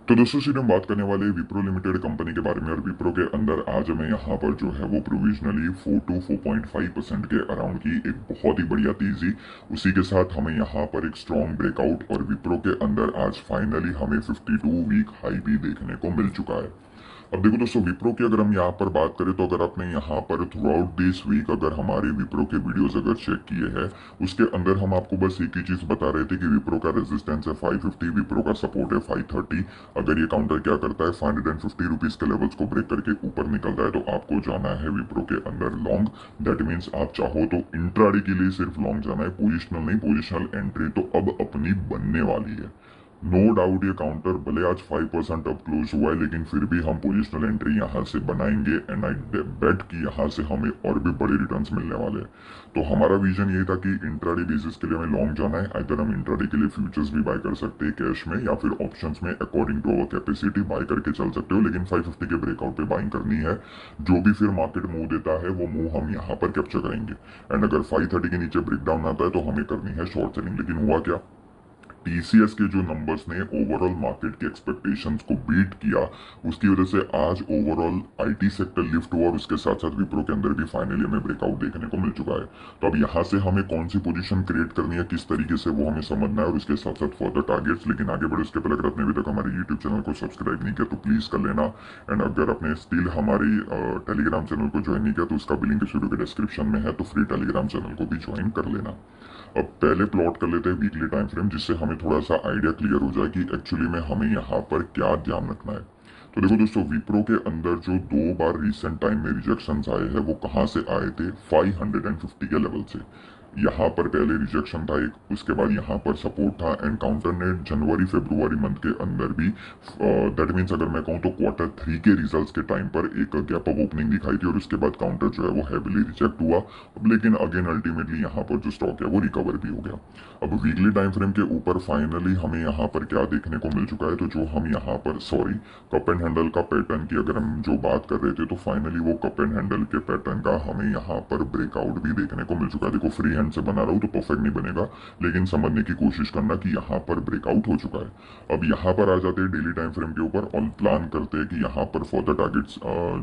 तो दोस्तों सीधे हम बात करने वाले विप्रो लिमिटेड कंपनी के बारे में। और विप्रो के अंदर आज हमें यहाँ पर जो है वो प्रोविजनली 4 to 4.5% के अराउंड की एक बहुत ही बढ़िया तेजी, उसी के साथ हमें यहाँ पर एक स्ट्रॉन्ग ब्रेकआउट और विप्रो के अंदर आज फाइनली हमें 52 वीक हाई भी देखने को मिल चुका है। अब देखो दोस्तों, विप्रो की अगर हम यहाँ पर बात करें तो अगर आपने यहाँ पर थ्रू आउट दिस वीक अगर हमारे विप्रो के वीडियोस अगर चेक किए हैं, उसके अंदर हम आपको बस एक ही चीज बता रहे थे कि विप्रो का रेजिस्टेंस है 550, विप्रो का सपोर्ट है 530। अगर ये काउंटर क्या करता है 550 रुपीज के लेवल्स को ब्रेक करके ऊपर निकलता है तो आपको जाना है विप्रो के अंदर लॉन्ग। दैट मीन्स आप चाहो तो इंट्राडे के लिए सिर्फ लॉन्ग जाना है, पोजिशनल नहीं। पोजिशनल एंट्री तो अब अपनी बनने वाली है। नो डाउट ये काउंटर भले आज 5% अब क्लोज हुआ है, लेकिन फिर भी हम पोजिशनल एंट्री यहाँ से बनाएंगे एंड आई बेट कि यहाँ से हमें और भी बड़े रिटर्न्स मिलने वाले हैं। तो हमारा विजन ये था कि इंट्राडे बेसिस के लिए हमें लॉन्ग जाना है। इधर हम इंट्राडे के लिए फ्यूचर्स भी बाय कर सकते हैं कैश में या फिर ऑप्शंस में, according to our capacity buy करके चल सकते हो, लेकिन 550 के ब्रेकआउट पे बाइंग करनी है। जो भी फिर मार्केट मूव देता है वो मूव हम यहाँ पर कैप्चर करेंगे। एंड अगर 530 के नीचे ब्रेकडाउन आता है तो हमें करनी है शॉर्ट सेलिंग। लेकिन हुआ क्या, टीसीएस के जो नंबर्स ने ओवरऑल मार्केट के एक्सपेक्टेशंस को बीट किया, उसकी वजह से आज ओवरऑल आईटी सेक्टर लिफ्ट हुआ और उसके साथ साथ विप्रो के अंदर भी फाइनली हमें ब्रेकआउट देखने को मिल चुका है। तो अब यहाँ से हमें कौन सी पोजीशन क्रिएट करनी है, किस तरीके से, वो हमें समझना है और उसके साथ साथ फर्दर टारगेट्स। लेकिन आगे बढ़े उसके पहले अगर आपने अभी तक हमारे यूट्यूब चैनल को सब्सक्राइब नहीं किया तो प्लीज कर लेना। एंड अगर आपने स्टिल हमारी टेलीग्राम चैनल को ज्वाइन नहीं किया तो उसका भी लिंक इस वीडियो के डिस्क्रिप्शन में है, तो फ्री टेलीग्राम चैनल को भी ज्वाइन कर लेना। अब पहले प्लॉट कर लेते हैं वीकली टाइम फ्रेम, जिससे हमें थोड़ा सा आइडिया क्लियर हो जाए कि एक्चुअली में हमें यहाँ पर क्या ध्यान रखना है। तो देखो दोस्तों, विप्रो के अंदर जो दो बार रिसेंट टाइम में रिजेक्शन आए हैं वो कहाँ से आए थे, 550 के लेवल से। यहाँ पर पहले रिजेक्शन था एक, उसके बाद यहाँ पर सपोर्ट था एंड काउंटर ने जनवरी फरवरी मंथ के अंदर भी, दैट मीन्स अगर मैं कहूँ तो Q3 के रिजल्ट्स के टाइम पर एक गैप अप ओपनिंग दिखाई थी और उसके बाद काउंटर जो है वो हैविली रिजेक्ट हुआ। अब लेकिन अगेन अल्टीमेटली यहाँ पर जो स्टॉक है वो रिकवर भी हो गया। अब वीकली टाइम फ्रेम के ऊपर फाइनली हमें यहाँ पर क्या देखने को मिल चुका है, तो जो हम यहाँ पर कप एंड हैंडल का पैटर्न की अगर हम जो बात कर रहे थे, तो फाइनली वो कप एंड हैंडल के पैटर्न का हमें यहाँ पर ब्रेकआउट भी देखने को मिल चुका है। देखो फ्री हैंड से बना रहा हूँ तो परफेक्ट नहीं बनेगा, लेकिन समझने की कोशिश करना कि यहाँ पर ब्रेकआउट हो चुका है। अब यहाँ पर आ जाते हैं डेली टाइम फ्रेम के ऊपर और प्लान करते हैं कि यहाँ पर फर्दर टारगेट्स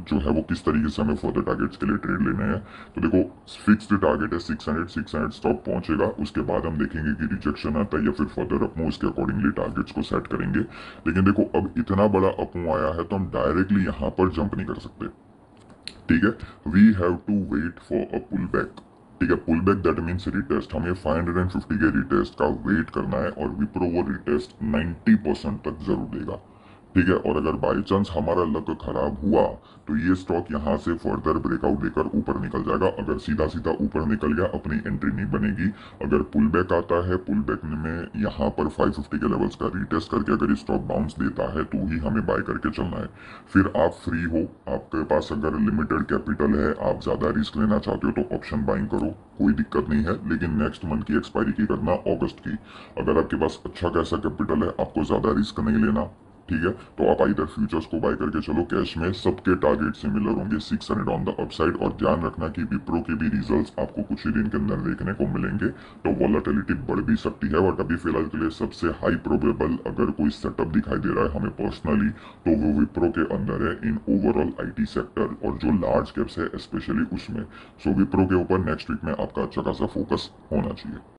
जो है वो किस तरीके से हमें फर्दर टारगेट्स के लिए ट्रेड लेने हैं। तो देखो फिक्स्ड टारगेट है 600 स्टॉप पहुंचेगा, उसके बाद हम देखेंगे कि रिजेक्शन आता है या फिर फर्दर अपमूव, उसके अकॉर्डिंगली टारगेट्स को सेट करेंगे। लेकिन देखो अब इतना बड़ा अपमूव आया है तो हम डायरेक्टली यहाँ पर जंप नहीं कर सकते, ठीक है। We have to wait for a pull back, ठीक है। Pull back that means retest, हमें 550 के रिटेस्ट का वेट करना है और विप्रो वो रिटेस्ट 90% तक जरूर देगा, ठीक है। और अगर बाई चांस हमारा लक खराब हुआ तो ये स्टॉक यहाँ से फर्दर ब्रेकआउट लेकर ऊपर निकल जाएगा। अगर सीधा सीधा ऊपर निकल गया अपनी एंट्री नहीं बनेगी। अगर पुल बैक आता है, पुल बैक में यहाँ पर 550 के लेवल्स का रीटेस्ट करके अगर स्टॉक बाउंस देता है तो ही हमें बाय करके चलना है। फिर आप फ्री हो, आपके पास अगर लिमिटेड कैपिटल है, आप ज्यादा रिस्क लेना चाहते हो तो ऑप्शन बाइंग करो, कोई दिक्कत नहीं है। लेकिन नेक्स्ट मंथ की एक्सपायरी की करना, अगस्त की। अगर आपके पास अच्छा खासा कैपिटल है, आपको ज्यादा रिस्क नहीं लेना, ठीक है, तो आप इधर फ्यूचर्स को बाय करके चलो कैश में। सबके टारगेट सिमिलर होंगे, 600 ऑन द अपसाइड। और ध्यान रखना कि विप्रो के भी रिजल्ट्स आपको कुछ ही दिन के अंदर देखने को मिलेंगे, तो वॉलेटिलिटी बढ़ भी सकती है। और अभी फिलहाल के लिए सबसे हाई प्रोबेबल अगर कोई सेटअप दिखाई दे रहा है हमें पर्सनली, तो वो विप्रो के अंदर है इन ओवरऑल आईटी सेक्टर और जो लार्ज कैप्स है स्पेशली उसमें। सो विप्रो के ऊपर नेक्स्ट वीक में आपका अच्छा खासा फोकस होना चाहिए।